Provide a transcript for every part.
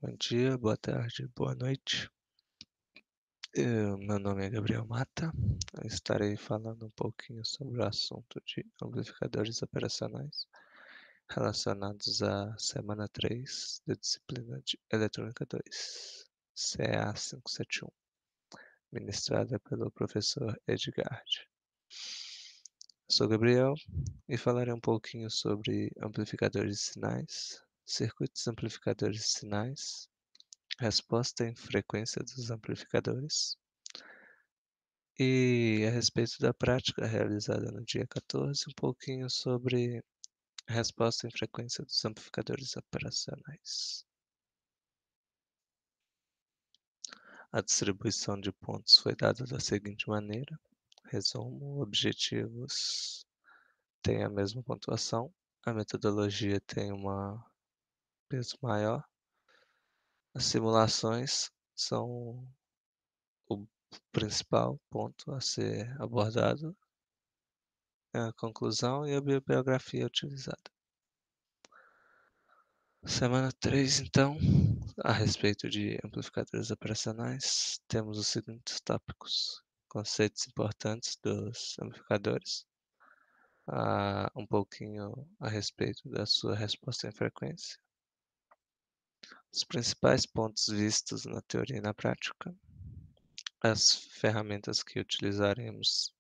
Bom dia, boa tarde, boa noite. Meu nome é Gabriel Mata. Eu estarei falando um pouquinho sobre o assunto de amplificadores operacionais relacionados à semana 3 da disciplina de Eletrônica 2, CA 571, ministrada pelo professor Edgard. Sou Gabriel e falarei um pouquinho sobre amplificadores de sinais, circuitos amplificadores de sinais, resposta em frequência dos amplificadores, e a respeito da prática realizada no dia 14, um pouquinho sobre a resposta em frequência dos amplificadores operacionais. A distribuição de pontos foi dada da seguinte maneira: resumo, objetivos têm a mesma pontuação, a metodologia tem uma peso maior, as simulações são o principal ponto a ser abordado, a conclusão e a bibliografia utilizada. Semana 3, então, a respeito de amplificadores operacionais, temos os seguintes tópicos: conceitos importantes dos amplificadores, um pouquinho a respeito da sua resposta em frequência, os principais pontos vistos na teoria e na prática, as ferramentas que utilizaremos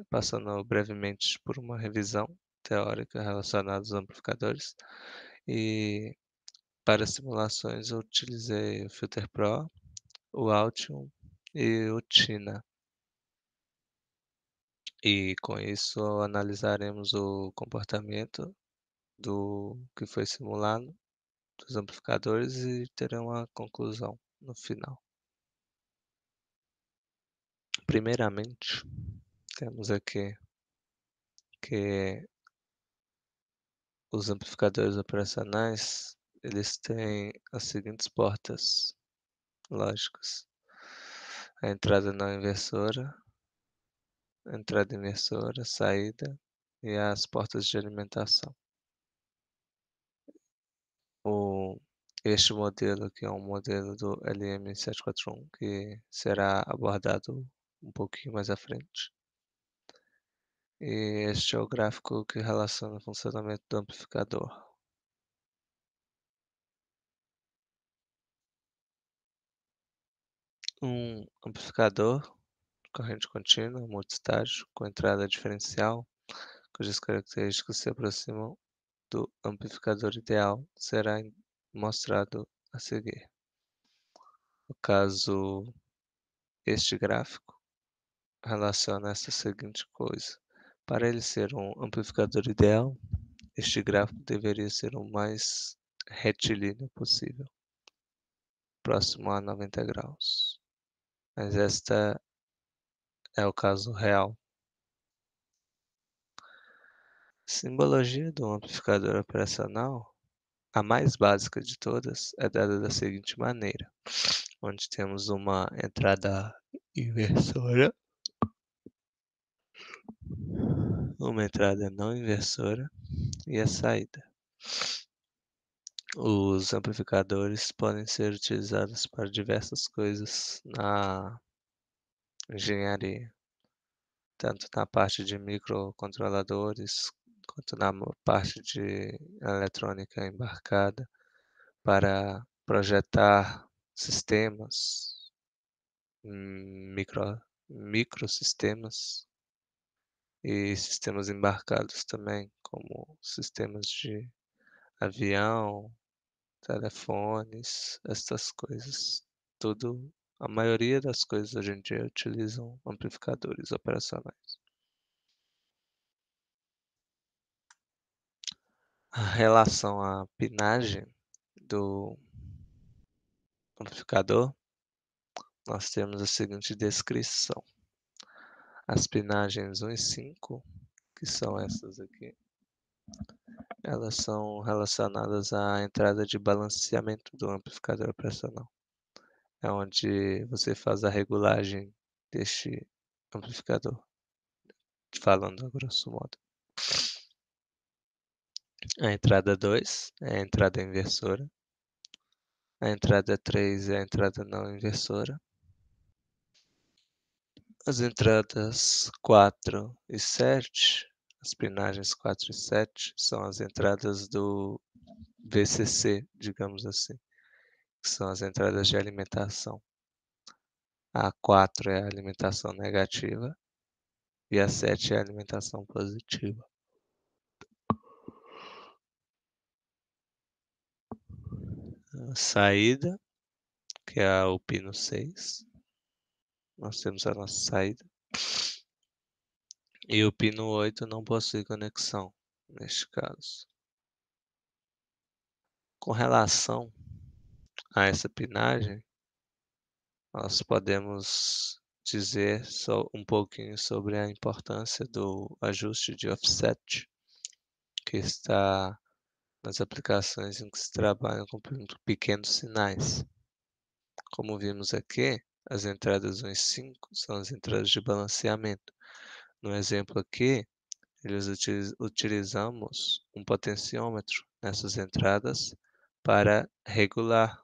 passando brevemente por uma revisão teórica relacionada aos amplificadores. E para simulações eu utilizei o Filter Pro, o Altium e o Tina. E com isso analisaremos o comportamento do que foi simulado dos amplificadores e teremos uma conclusão no final. Primeiramente, temos aqui que os amplificadores operacionais, eles têm as seguintes portas lógicas: a entrada não inversora, a entrada inversora, saída e as portas de alimentação. O, este modelo aqui é um modelo do LM741 que será abordado um pouquinho mais à frente. E este é o gráfico que relaciona o funcionamento do amplificador. Um amplificador de corrente contínua, multistágio, com entrada diferencial, cujas características se aproximam do amplificador ideal, será mostrado a seguir. No caso, este gráfico relaciona essa seguinte coisa: para ele ser um amplificador ideal, este gráfico deveria ser o mais retilíneo possível, próximo a 90 graus. Mas esta é o caso real. Simbologia do amplificador operacional, a mais básica de todas, é dada da seguinte maneira, onde temos uma entrada inversora, uma entrada não inversora e a saída. Os amplificadores podem ser utilizados para diversas coisas na engenharia, tanto na parte de microcontroladores, quanto na parte de eletrônica embarcada, para projetar sistemas, microsistemas e sistemas embarcados também, como sistemas de avião, telefones, essas coisas. Tudo, a maioria das coisas hoje em dia utilizam amplificadores operacionais. A relação à pinagem do amplificador, nós temos a seguinte descrição: as pinagens 1 e 5, que são essas aqui, elas são relacionadas à entrada de balanceamento do amplificador operacional. É onde você faz a regulagem deste amplificador, falando a grosso modo. A entrada 2 é a entrada inversora, A entrada 3 é a entrada não inversora. As entradas 4 e 7, as pinagens 4 e 7, são as entradas do VCC, digamos assim, que são as entradas de alimentação. A 4 é a alimentação negativa e a 7 é a alimentação positiva. A saída, que é o pino 6, nós temos a nossa saída. E o pino 8 não possui conexão, neste caso. Com relação a essa pinagem, nós podemos dizer só um pouquinho sobre a importância do ajuste de offset, que está nas aplicações em que se trabalha com pequenos sinais. Como vimos aqui, as entradas 1 e 5 são as entradas de balanceamento. No exemplo aqui, utilizamos um potenciômetro nessas entradas para regular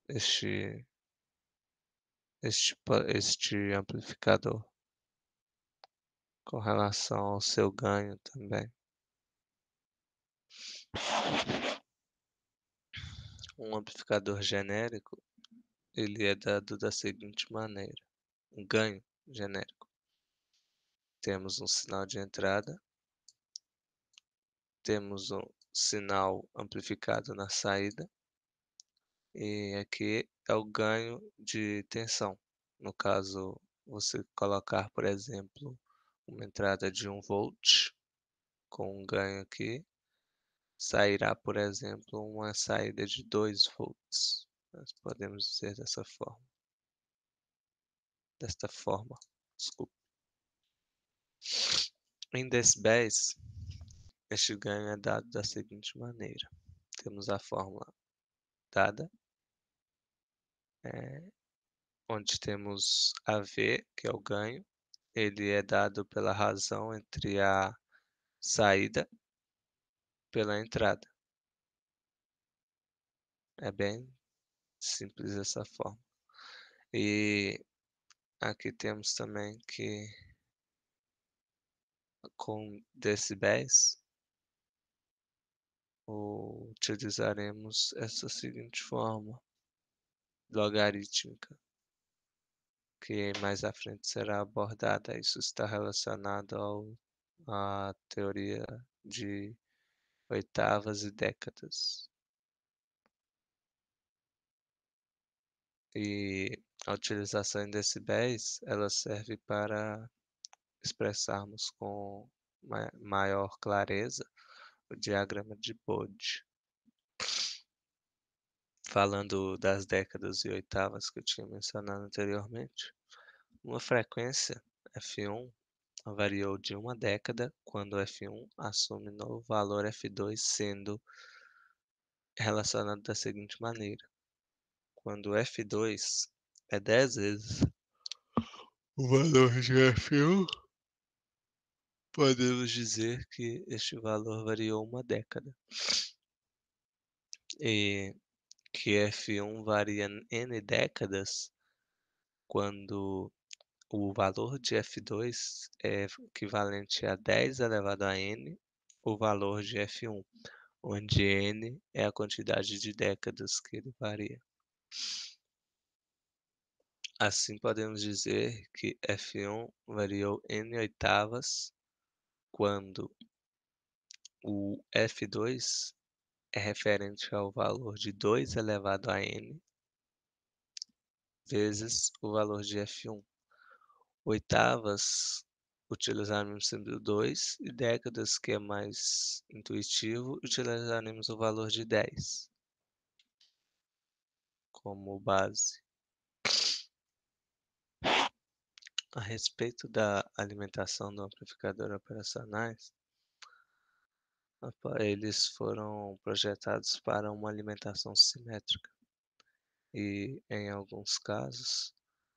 este, este amplificador com relação ao seu ganho também. Um amplificador genérico, ele é dado da seguinte maneira: um ganho genérico. Temos um sinal de entrada, temos um sinal amplificado na saída, e aqui é o ganho de tensão. No caso, você colocar, por exemplo, uma entrada de 1 volt com um ganho aqui, sairá, por exemplo, uma saída de 2 volts. Nós podemos dizer desta forma, desculpa. Em decibéis, este ganho é dado da seguinte maneira: temos a fórmula dada, eh, onde temos AV, que é o ganho, ele é dado pela razão entre a saída pela entrada. É bem simples essa forma. E aqui temos também que com decibéis utilizaremos essa seguinte forma logarítmica, que mais à frente será abordada. Isso está relacionado à teoria de oitavas e décadas. E a utilização em decibéis, ela serve para expressarmos com maior clareza o diagrama de Bode. Falando das décadas e oitavas que eu tinha mencionado anteriormente, uma frequência F1 variou de uma década quando F1 assume novo valor F2, sendo relacionado da seguinte maneira: quando F2 é 10 vezes o valor de F1, podemos dizer que este valor variou uma década. E que F1 varia N décadas quando o valor de F2 é equivalente a 10 elevado a N, o valor de F1, onde N é a quantidade de décadas que ele varia. Assim, podemos dizer que F1 variou N oitavas quando o F2 é referente ao valor de 2 elevado a N vezes o valor de F1. Oitavas, utilizaremos sempre o 2 e décadas, que é mais intuitivo, utilizaremos o valor de 10 como base. A respeito da alimentação do amplificador operacionais, eles foram projetados para uma alimentação simétrica e, em alguns casos,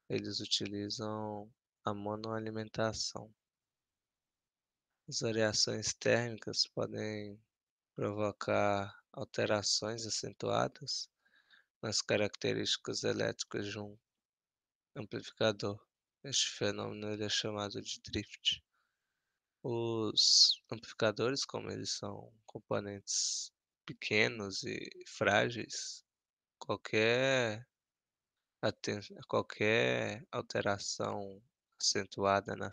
eles utilizam a monoalimentação. As variações térmicas podem provocar alterações acentuadas nas características elétricas de um amplificador. Este fenômeno ele é chamado de drift. Os amplificadores, como eles são componentes pequenos e frágeis, qualquer qualquer alteração acentuada na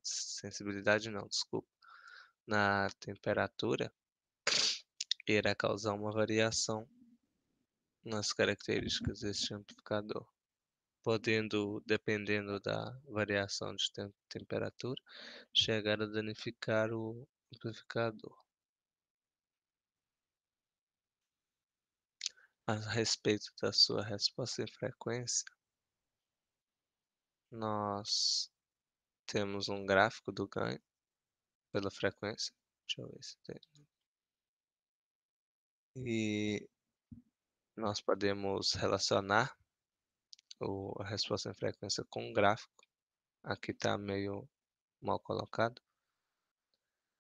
sensibilidade não, desculpa, na temperatura, irá causar uma variação nas características deste amplificador, podendo, dependendo da variação de temperatura, chegar a danificar o amplificador. A respeito da sua resposta em frequência, nós temos um gráfico do ganho pela frequência. Deixa eu ver se tem. E nós podemos relacionar a resposta em frequência com um gráfico. Aqui está meio mal colocado,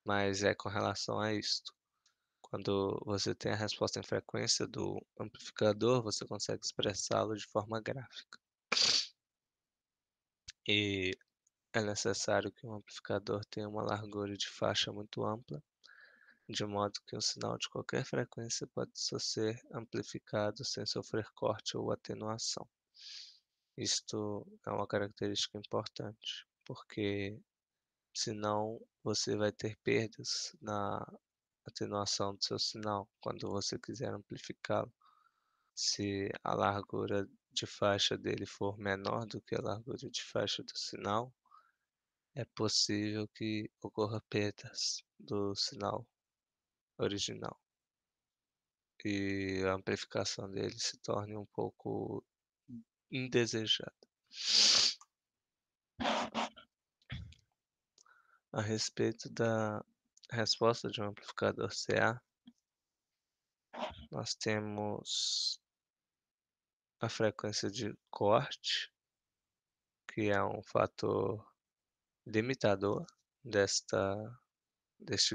mas é com relação a isto. Quando você tem a resposta em frequência do amplificador, você consegue expressá-lo de forma gráfica. E é necessário que um amplificador tenha uma largura de faixa muito ampla, de modo que um sinal de qualquer frequência pode só ser amplificado sem sofrer corte ou atenuação. Isto é uma característica importante, porque senão você vai ter perdas na atenuação do seu sinal quando você quiser amplificá-lo. Se a largura de faixa dele for menor do que a largura de faixa do sinal, é possível que ocorra perdas do sinal original e a amplificação dele se torne um pouco indesejada. A respeito da resposta de um amplificador CA, nós temos a frequência de corte, que é um fator limitador deste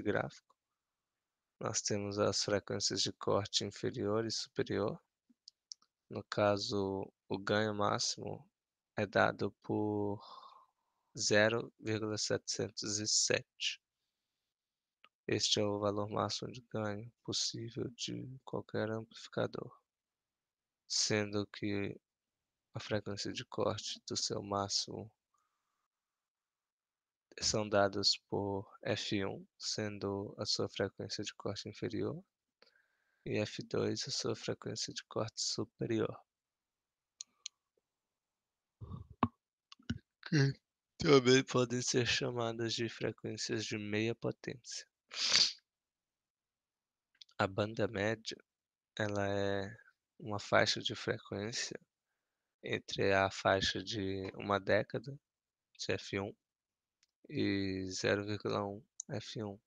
gráfico. Nós temos as frequências de corte inferior e superior. No caso, o ganho máximo é dado por 0,707. Este é o valor máximo de ganho possível de qualquer amplificador, sendo que a frequência de corte do seu máximo são dadas por F1, sendo a sua frequência de corte inferior, e F2, a sua frequência de corte superior. Que também podem ser chamadas de frequências de meia potência. A banda média, ela é uma faixa de frequência entre a faixa de uma década de F1 e 0,1 F1,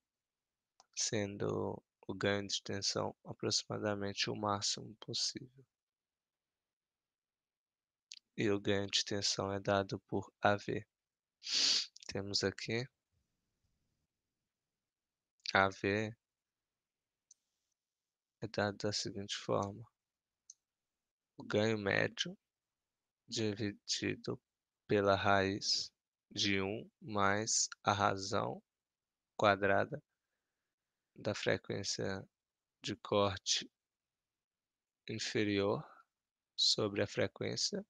sendo o ganho de tensão aproximadamente o máximo possível. E o ganho de tensão é dado por AV. Temos aqui AV é dado da seguinte forma: o ganho médio dividido pela raiz de 1 mais a razão quadrada da frequência de corte inferior sobre a frequência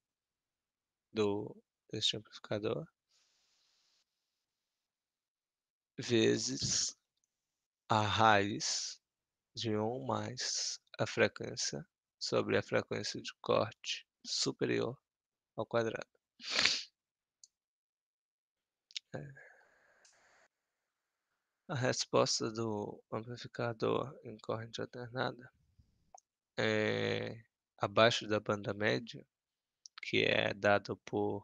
deste amplificador, vezes a raiz de 1 mais a frequência sobre a frequência de corte superior ao quadrado. É. A resposta do amplificador em corrente alternada é abaixo da banda média, que é dado por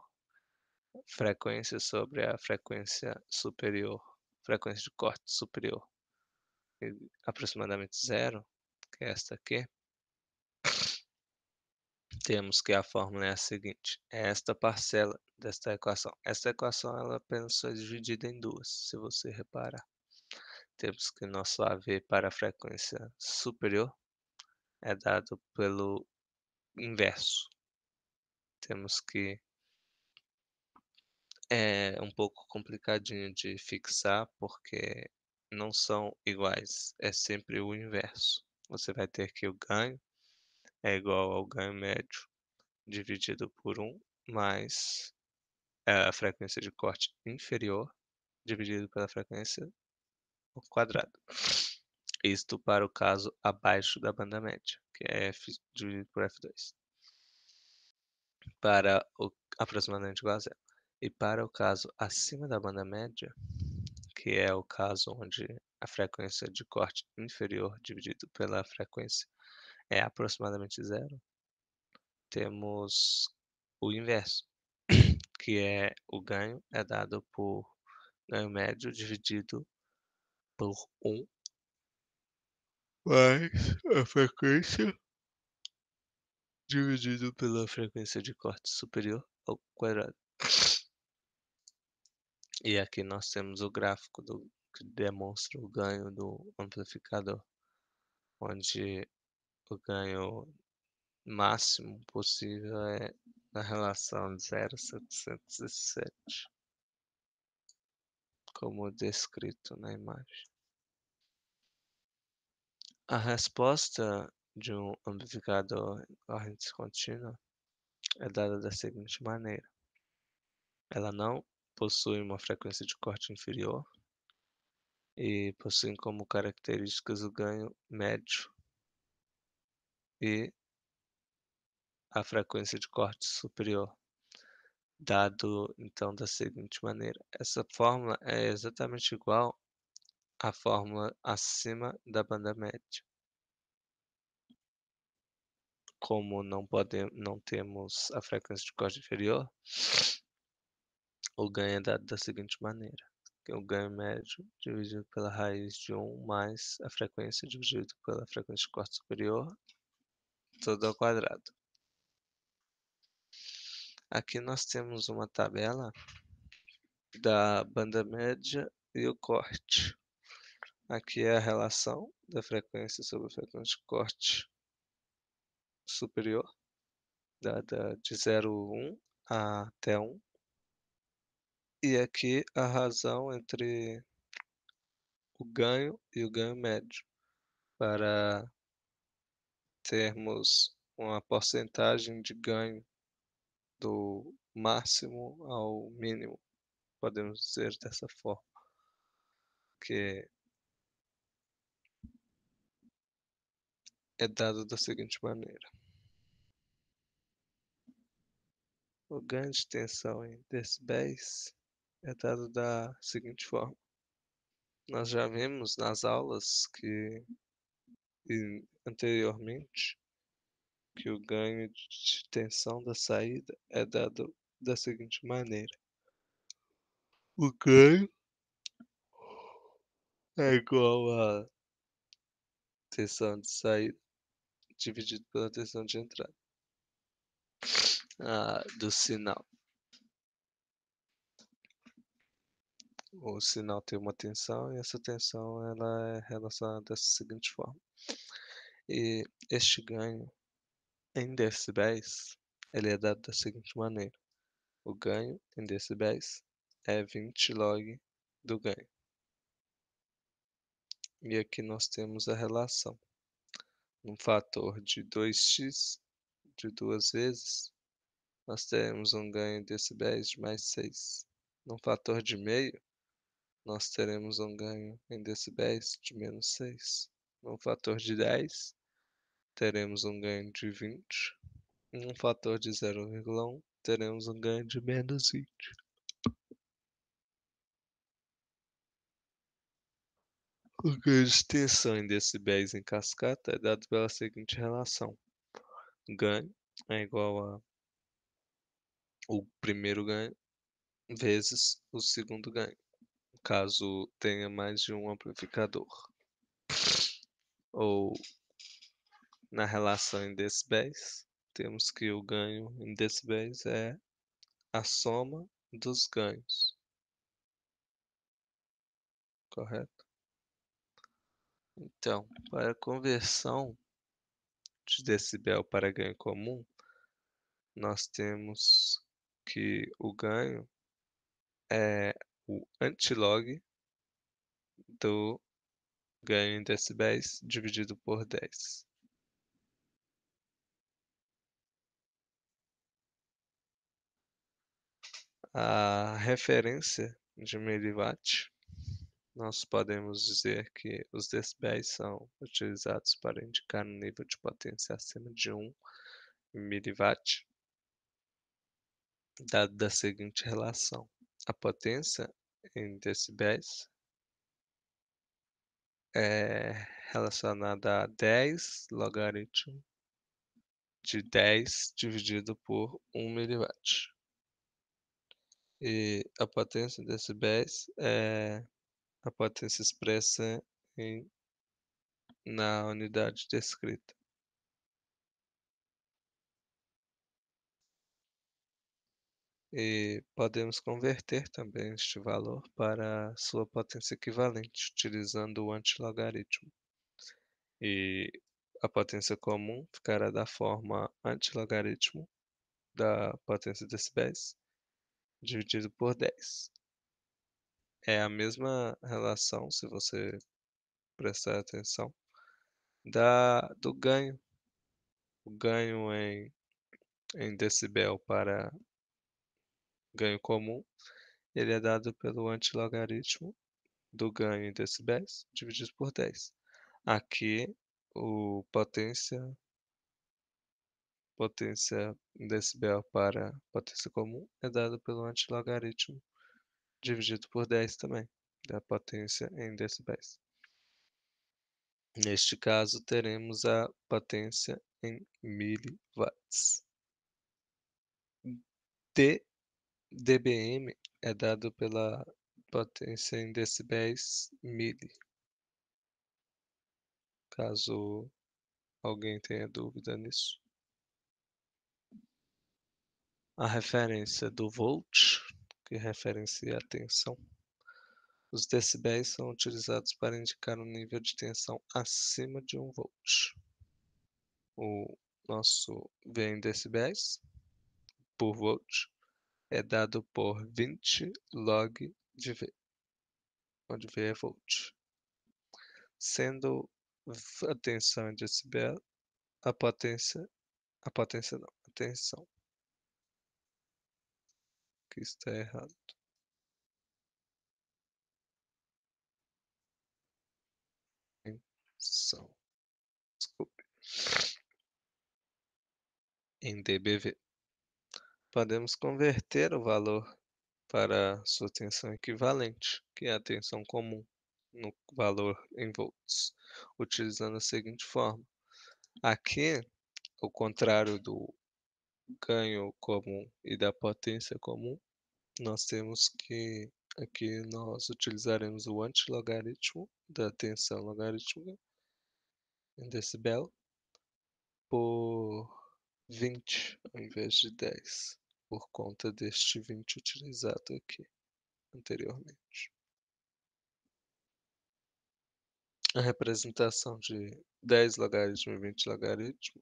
frequência sobre a frequência superior, frequência de corte superior, aproximadamente zero, que é esta aqui. Temos que a fórmula é a seguinte: é esta parcela desta equação. Esta equação ela apenas foi dividida em duas, se você reparar. Temos que nosso AV para a frequência superior é dado pelo inverso. Temos que é um pouco complicadinho de fixar, porque não são iguais, é sempre o inverso. Você vai ter que o ganho é igual ao ganho médio dividido por um mais a frequência de corte inferior dividido pela frequência ao quadrado. Isto para o caso abaixo da banda média, que é f dividido por f2, para o aproximadamente igual a zero. E para o caso acima da banda média, que é o caso onde a frequência de corte inferior dividido pela frequência é aproximadamente zero, temos o inverso, que é o ganho é dado por ganho médio dividido por um mais a frequência dividido pela frequência de corte superior ao quadrado. E aqui nós temos o gráfico que demonstra o ganho do amplificador, onde o ganho máximo possível é na relação de 0,707, como descrito na imagem. A resposta de um amplificador em corrente contínua é dada da seguinte maneira: ela não possui uma frequência de corte inferior e possui como características o ganho médio e a frequência de corte superior, dado então da seguinte maneira: essa fórmula é exatamente igual à fórmula acima da banda média. Como não temos a frequência de corte inferior, o ganho é dado da seguinte maneira: que é o ganho médio dividido pela raiz de um mais a frequência dividido pela frequência de corte superior, tudo ao quadrado. Aqui nós temos uma tabela da banda média e o corte. Aqui é a relação da frequência sobre a frequência de corte superior, dada de 0,1 até 1. E aqui a razão entre o ganho e o ganho médio, para termos uma porcentagem de ganho do máximo ao mínimo, podemos dizer dessa forma, que é dado da seguinte maneira: o ganho de tensão em decibéis é dado da seguinte forma. Nós já vimos nas aulas anteriormente que o ganho de tensão da saída é dado da seguinte maneira: o ganho é igual a tensão de saída dividido pela tensão de entrada do sinal. O sinal tem uma tensão e essa tensão ela é relacionada dessa seguinte forma. E este ganho em decibéis, ele é dado da seguinte maneira: o ganho em decibéis é 20 log do ganho. E aqui nós temos a relação. Um fator de 2x de duas vezes, nós teremos um ganho em decibéis de mais 6. Num fator de meio, nós teremos um ganho em decibéis de menos 6. Num fator de 10, teremos um ganho de 20. Num fator de 0,1, teremos um ganho de menos 20. O ganho de tensão em decibéis em cascata é dado pela seguinte relação: ganho é igual a o primeiro ganho vezes o segundo ganho, caso tenha mais de um amplificador. Ou na relação em decibéis, temos que o ganho em decibéis é a soma dos ganhos, correto? Então, para a conversão de decibel para ganho comum, nós temos que o ganho é o antilog do ganho em decibéis dividido por 10. A referência de miliwatt, nós podemos dizer que os decibéis são utilizados para indicar um nível de potência acima de 1 miliwatt, dado da seguinte relação: a potência em decibéis é relacionada a 10 logaritmo de 10 dividido por 1 miliwatt. E a potência em decibéis é a potência expressa em na unidade descrita. E podemos converter também este valor para sua potência equivalente, utilizando o antilogaritmo. E a potência comum ficará da forma antilogaritmo da potência decibéis dividido por 10. É a mesma relação, se você prestar atenção, do ganho. O ganho em decibel para ganho comum, ele é dado pelo antilogaritmo do ganho em decibéis dividido por 10. Aqui, o potência em decibel para potência comum é dado pelo antilogaritmo dividido por 10 também, da potência em decibéis. Neste caso, teremos a potência em miliwatts. D dBm é dado pela potência em decibéis mili, caso alguém tenha dúvida nisso. A referência do volt, que referencia a tensão. Os decibéis são utilizados para indicar um nível de tensão acima de 1 volt. O nosso V em decibéis por volt é dado por 20 log de V, onde V é volt. Sendo a tensão em decibel, a potência não, a tensão, que está errado. Tensão, desculpe, em dBV. Podemos converter o valor para sua tensão equivalente, que é a tensão comum, no valor em volts, utilizando a seguinte forma. Aqui, ao contrário do ganho comum e da potência comum, nós temos que aqui nós utilizaremos o antilogaritmo da tensão logarítmica em decibel por 20 ao invés de 10, por conta deste 20 utilizado aqui anteriormente. A representação de 10 logaritmo e 20 logaritmo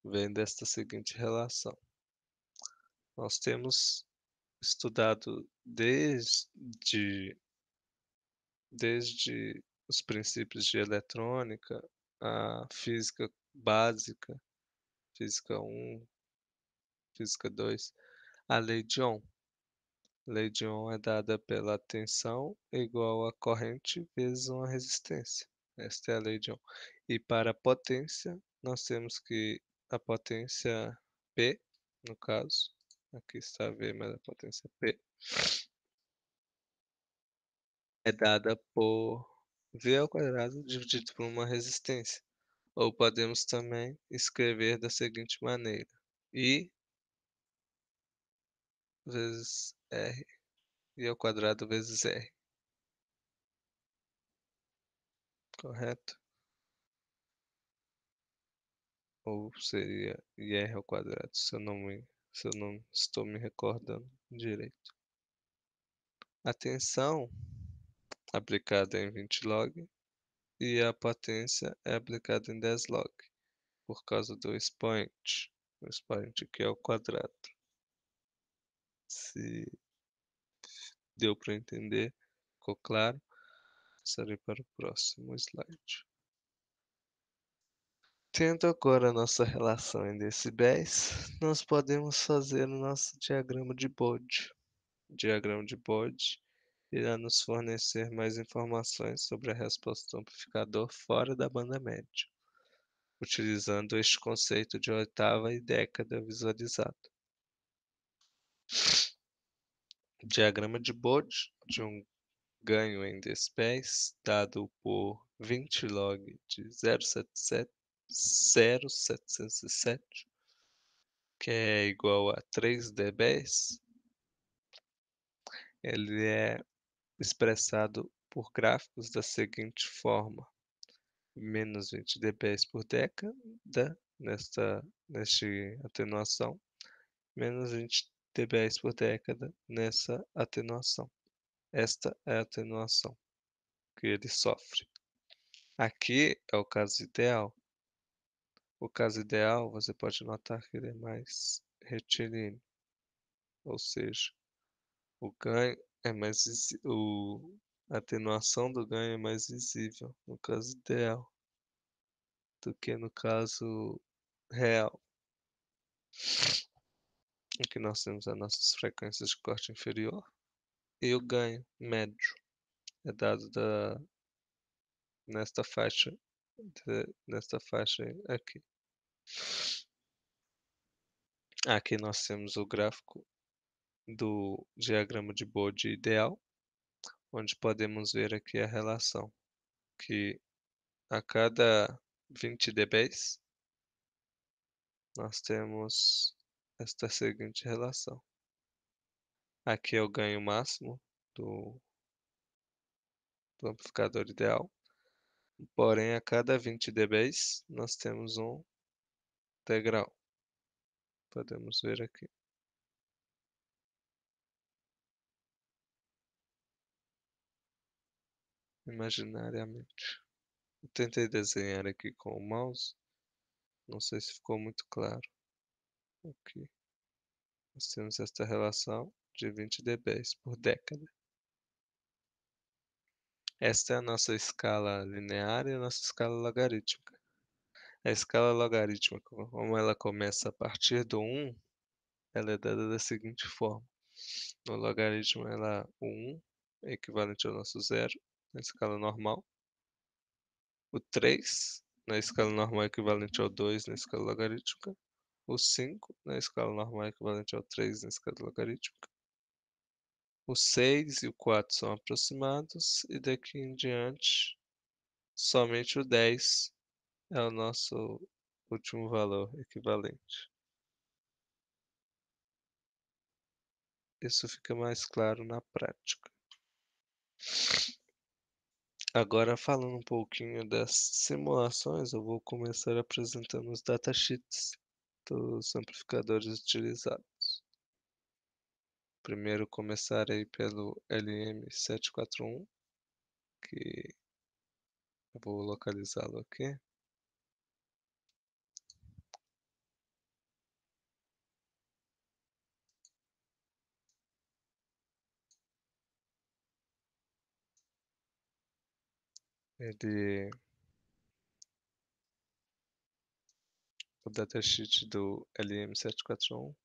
vem desta seguinte relação. Nós temos estudado desde os princípios de eletrônica, a física básica, física 1, física 2, a lei de Ohm. A lei de Ohm é dada pela tensão igual a corrente vezes uma resistência. Esta é a lei de Ohm. E para a potência, nós temos que a potência P, no caso, aqui está V, mas a potência P, é dada por V ao quadrado dividido por uma resistência. Ou podemos também escrever da seguinte maneira: I vezes R, I ao quadrado vezes R, correto? Ou seria IR ao quadrado, se eu não estou me recordando direito. A tensão aplicada em 20 log e a potência é aplicada em 10 log. por causa do expoente. O expoente aqui é o quadrado. Se deu para entender, ficou claro, passarei para o próximo slide. Tendo agora a nossa relação em decibéis, nós podemos fazer o nosso diagrama de Bode. O diagrama de Bode irá nos fornecer mais informações sobre a resposta do amplificador fora da banda média, utilizando este conceito de oitava e década visualizado. Diagrama de Bode de um ganho em decibéis dado por 20 log de 0,707, que é igual a 3 dB. Ele é expressado por gráficos da seguinte forma: menos 20 dB por década neste atenuação, menos 20 dB por década nessa atenuação. Esta é a atenuação que ele sofre. Aqui é o caso ideal. O caso ideal, você pode notar que ele é mais retilíneo, ou seja, o ganho é mais a atenuação do ganho é mais visível no caso ideal do que no caso real. Aqui nós temos as nossas frequências de corte inferior e o ganho médio é dado nesta faixa, nesta faixa aqui. Aqui nós temos o gráfico do diagrama de Bode ideal, onde podemos ver aqui a relação, que a cada 20 dB nós temos esta seguinte relação. Aqui é o ganho máximo do, do amplificador ideal, porém a cada 20 dB nós temos um degrau. Podemos ver aqui. Imaginariamente. Eu tentei desenhar aqui com o mouse, não sei se ficou muito claro. Aqui nós temos esta relação de 20 dB por década. Esta é a nossa escala linear e a nossa escala logarítmica. A escala logarítmica, como ela começa a partir do 1, ela é dada da seguinte forma. No logaritmo, o 1 é equivalente ao nosso zero na escala normal. O 3 na escala normal é equivalente ao 2 na escala logarítmica. O 5 na escala normal é equivalente ao 3 na escala logarítmica. O 6 e o 4 são aproximados, e daqui em diante, somente o 10 é o nosso último valor equivalente. Isso fica mais claro na prática. Agora, falando um pouquinho das simulações, eu vou começar apresentando os datasheets dos amplificadores utilizados. Primeiro começarei pelo LM741, que eu vou localizá-lo aqui. O datasheet do LM741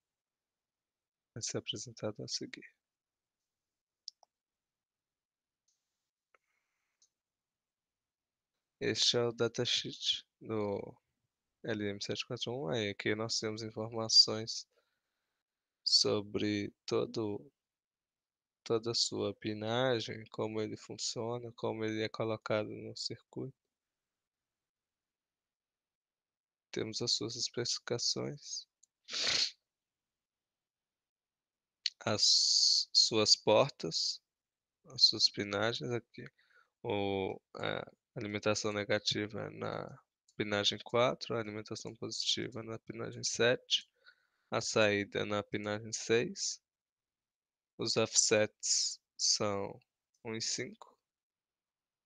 vai ser apresentado a seguir. Este é o datasheet do LM741. Aí aqui nós temos informações sobre toda a sua pinagem, como ele funciona, como ele é colocado no circuito. Temos as suas especificações, as suas portas, as suas pinagens aqui. A alimentação negativa é na pinagem 4, a alimentação positiva na pinagem 7, a saída na pinagem 6. Os offsets são 1 e 5,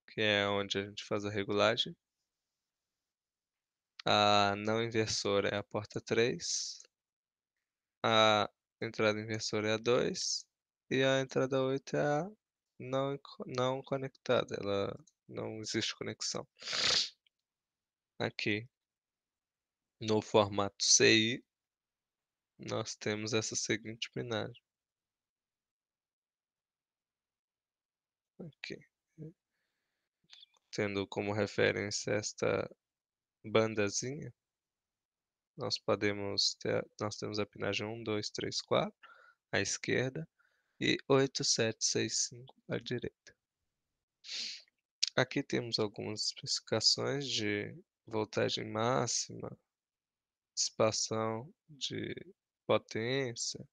que é onde a gente faz a regulagem. A não inversora é a porta 3, a entrada inversora é a 2 e a entrada 8 é a não conectada, ela não existe conexão. Aqui no formato CI, nós temos essa seguinte minagem, aqui, tendo como referência esta bandazinha, nós temos a pinagem 1, 2, 3, 4 à esquerda e 8, 7, 6, 5 à direita. Aqui temos algumas especificações de voltagem máxima, dissipação de potência,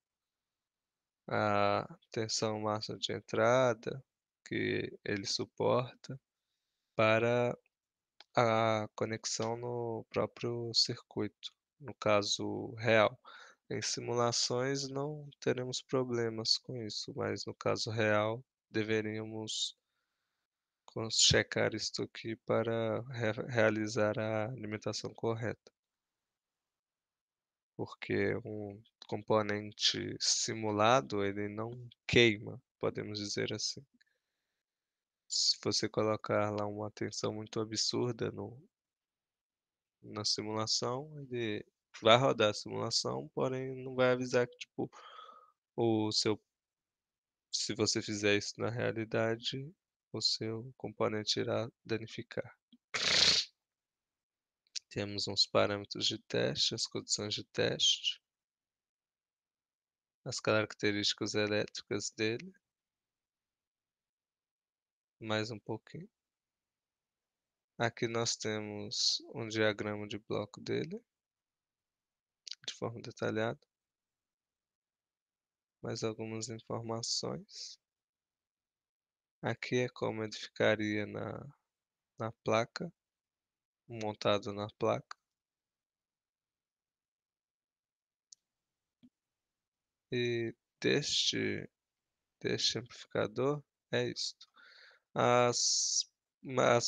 a tensão máxima de entrada que ele suporta para a conexão no próprio circuito, no caso real. Em simulações não teremos problemas com isso, mas no caso real deveríamos checar isto aqui para realizar a alimentação correta, porque um componente simulado ele não queima, podemos dizer assim. Se você colocar lá uma tensão muito absurda na simulação, ele vai rodar a simulação, porém não vai avisar que, tipo, o seu se você fizer isso na realidade, o seu componente irá danificar. Temos uns parâmetros de teste, as condições de teste, as características elétricas dele, mais um pouquinho. Aqui nós temos um diagrama de bloco dele, de forma detalhada, mais algumas informações. Aqui é como ele ficaria na placa, montado na placa. E deste amplificador é isto. As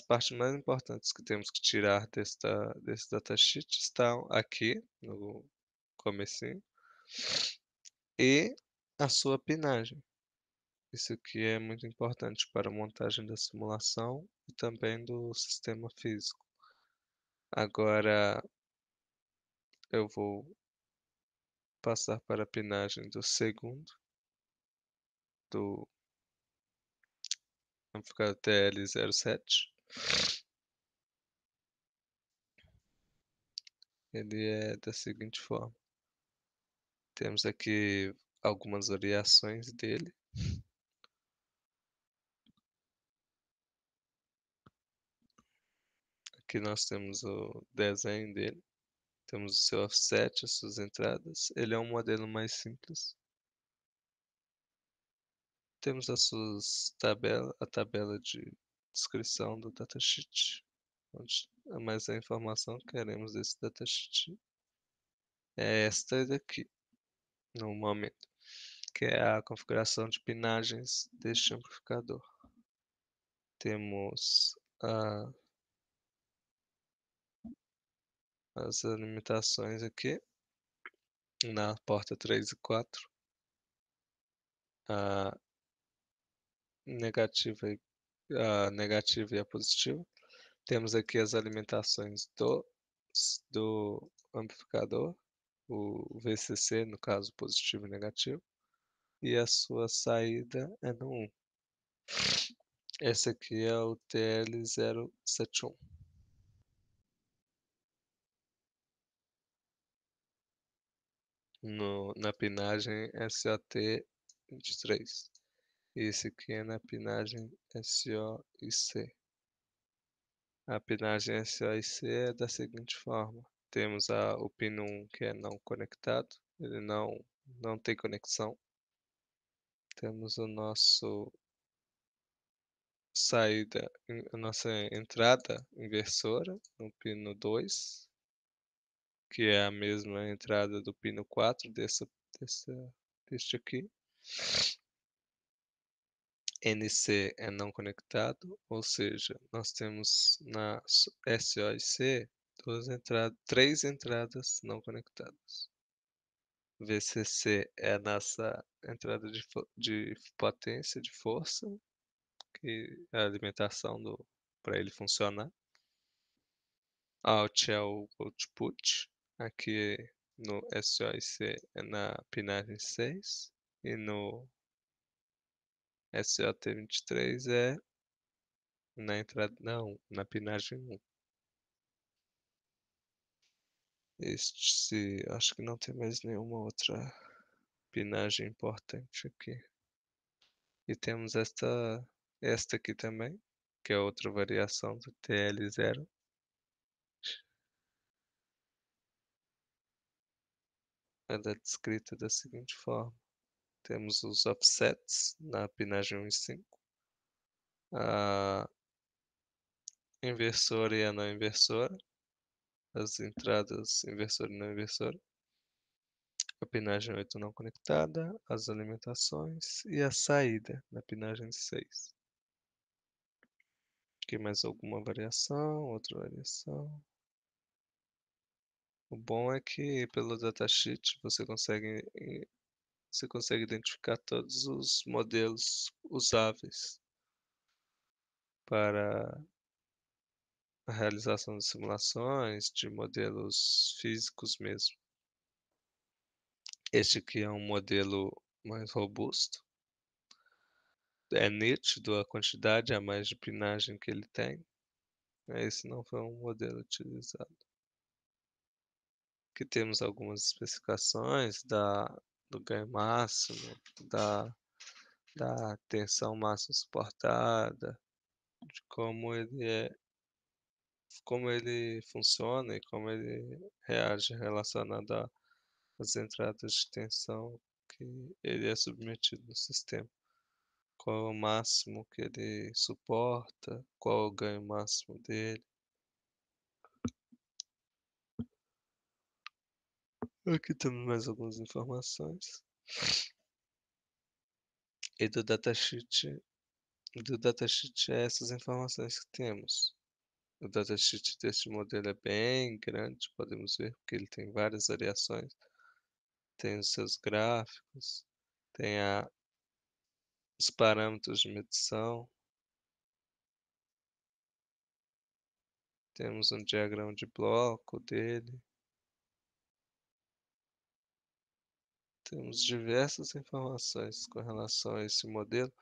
partes mais importantes que temos que tirar desse datasheet estão aqui no comecinho, e a sua pinagem. Isso aqui é muito importante para a montagem da simulação e também do sistema físico. Agora eu vou passar para a pinagem do segundo, do amplificador TL07. Ele é da seguinte forma: temos aqui algumas variações dele. Aqui nós temos o desenho dele, temos o seu offset, as suas entradas. Ele é um modelo mais simples. Temos a tabela de descrição do datasheet, onde mais a informação que queremos desse datasheet é esta daqui, no momento, que é a configuração de pinagens deste amplificador. Temos as limitações aqui na porta 3 e 4, a negativa e a positiva. Temos aqui as alimentações do amplificador, o VCC, no caso positivo e negativo, e a sua saída é no 1. Esse aqui é o TL071. Na pinagem SOT23. Esse aqui é na pinagem SO e C. A pinagem SO e C é da seguinte forma: temos o pino 1 que é não conectado, ele não tem conexão. Temos a nossa entrada inversora no pino 2, que é a mesma entrada do pino 4 deste aqui. NC é não conectado, ou seja, nós temos na SOIC três entradas não conectadas. VCC é a nossa entrada de potência, de força, que é a alimentação para ele funcionar. Out é o output, aqui no SOIC é na pinagem 6 e no SOT23 é na entrada, não, na pinagem 1. Acho que não tem mais nenhuma outra pinagem importante aqui. E temos esta aqui também, que é outra variação do TL0. Ela é descrita da seguinte forma. Temos os offsets na pinagem 1 e 5. A inversora e a não inversora. As entradas inversora e não inversora. A pinagem 8 não conectada. As alimentações e a saída na pinagem 6. Aqui mais alguma variação, outra variação. O bom é que pelo datasheet você consegue identificar todos os modelos usáveis para a realização de simulações, de modelos físicos mesmo. Este aqui é um modelo mais robusto. É nítido a quantidade a mais de pinagem que ele tem. Esse não foi um modelo utilizado. Aqui temos algumas especificações do ganho máximo, da tensão máxima suportada, de como ele funciona e como ele reage relacionado às entradas de tensão que ele é submetido no sistema. Qual é o máximo que ele suporta, qual é o ganho máximo dele. Aqui temos mais algumas informações. E do datasheet é essas informações que temos. O datasheet deste modelo é bem grande, podemos ver, porque ele tem várias variações. Tem os seus gráficos, tem os parâmetros de medição. Temos um diagrama de bloco dele. Temos diversas informações com relação a esse modelo,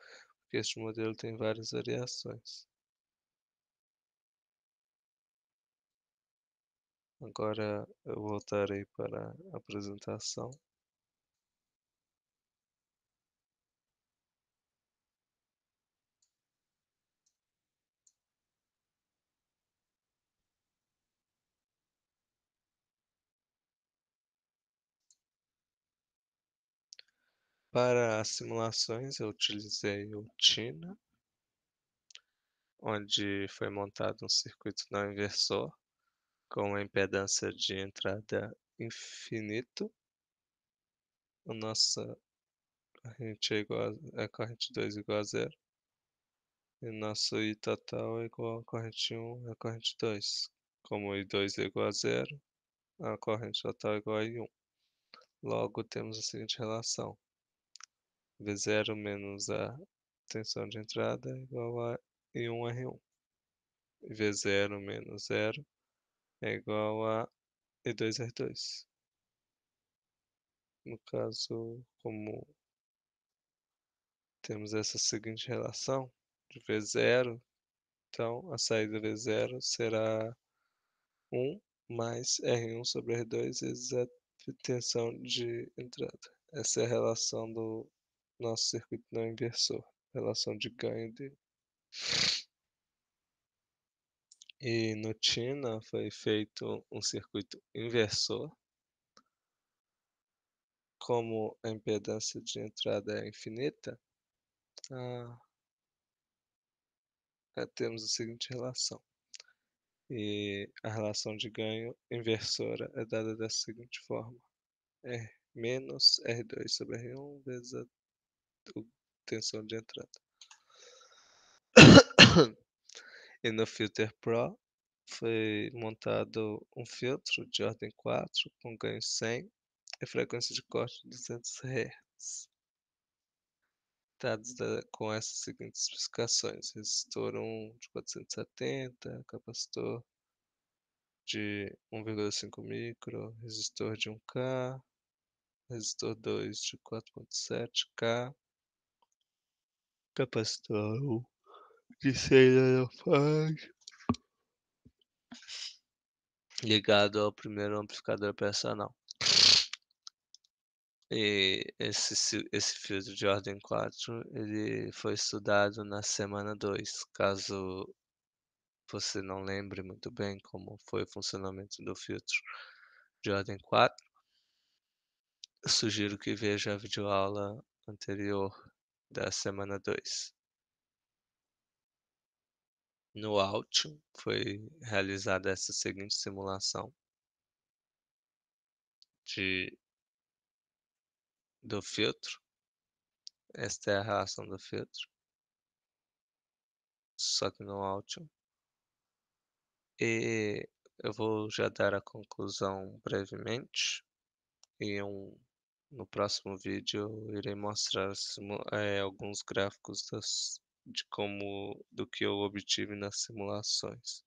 porque este modelo tem várias variações. Agora eu voltarei para a apresentação. Para as simulações eu utilizei o TINA, onde foi montado um circuito não inversor com uma impedância de entrada infinito. A nossa corrente a corrente 2 igual a zero. E nosso I total é igual a corrente 1 e a corrente 2. Como I2 é igual a zero, a corrente total é igual a I1. Logo temos a seguinte relação. V0 menos a tensão de entrada é igual a I1R1. V0 menos zero é igual a I2R2. No caso, como temos essa seguinte relação de V0, então a saída V0 será 1 mais R1 sobre R2 vezes a tensão de entrada. Essa é a relação do nosso circuito não inversor, relação de ganho dele. E no TINA foi feito um circuito inversor. Como a impedância de entrada é infinita, temos a seguinte relação. E a relação de ganho inversora é dada da seguinte forma. R menos R2 sobre R1 vezes a tensão de entrada. E no Filter Pro foi montado um filtro de ordem 4 com ganho 100 e frequência de corte de 200 Hz. Dados com essas seguintes especificações: resistor 1 de 470, capacitor de 1,5 micro, resistor de 1K, resistor 2 de 4,7K, capacitor 1 de 100 nanofarad, ligado ao primeiro amplificador operacional. E esse filtro de ordem 4 ele foi estudado na semana 2. Caso você não lembre muito bem como foi o funcionamento do filtro de ordem 4, sugiro que veja a videoaula anterior da semana 2. No Altium foi realizada essa seguinte simulação de do filtro. Esta é a reação do filtro, só que no Altium. E eu vou já dar a conclusão brevemente. E no próximo vídeo eu irei mostrar alguns gráficos do que eu obtive nas simulações.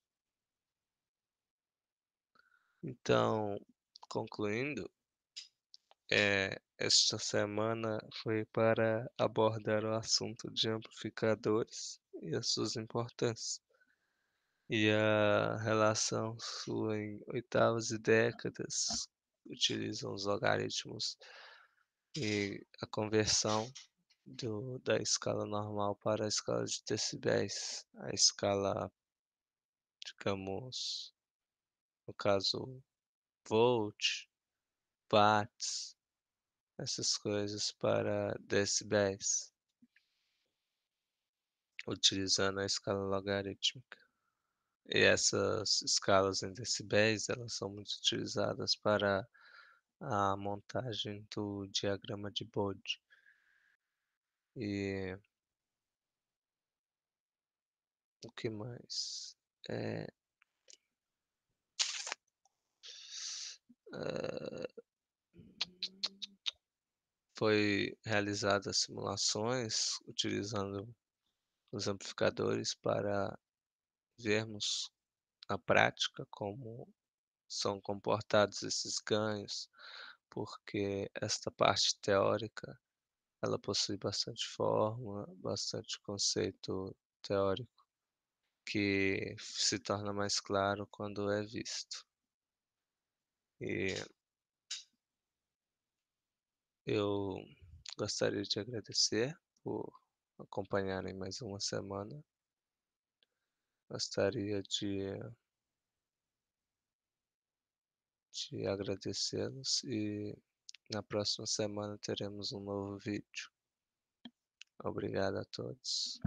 Então, concluindo, esta semana foi para abordar o assunto de amplificadores e as suas importâncias, e a relação sua em oitavas e décadas utilizam os logaritmos e a conversão da escala normal para a escala de decibéis, a escala, digamos, no caso, volt, watts, essas coisas para decibéis, utilizando a escala logarítmica. E essas escalas em decibéis, elas são muito utilizadas para a montagem do diagrama de Bode. E o que mais? Eh, ah, Foi realizadas simulações utilizando os amplificadores para vermos na prática como são comportados esses ganhos, porque esta parte teórica, ela possui bastante fórmula, bastante conceito teórico, que se torna mais claro quando é visto. E eu gostaria de agradecer por acompanharem mais uma semana. Gostaria de agradecê-los e na próxima semana teremos um novo vídeo. Obrigado a todos.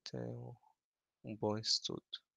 Tenham um bom estudo.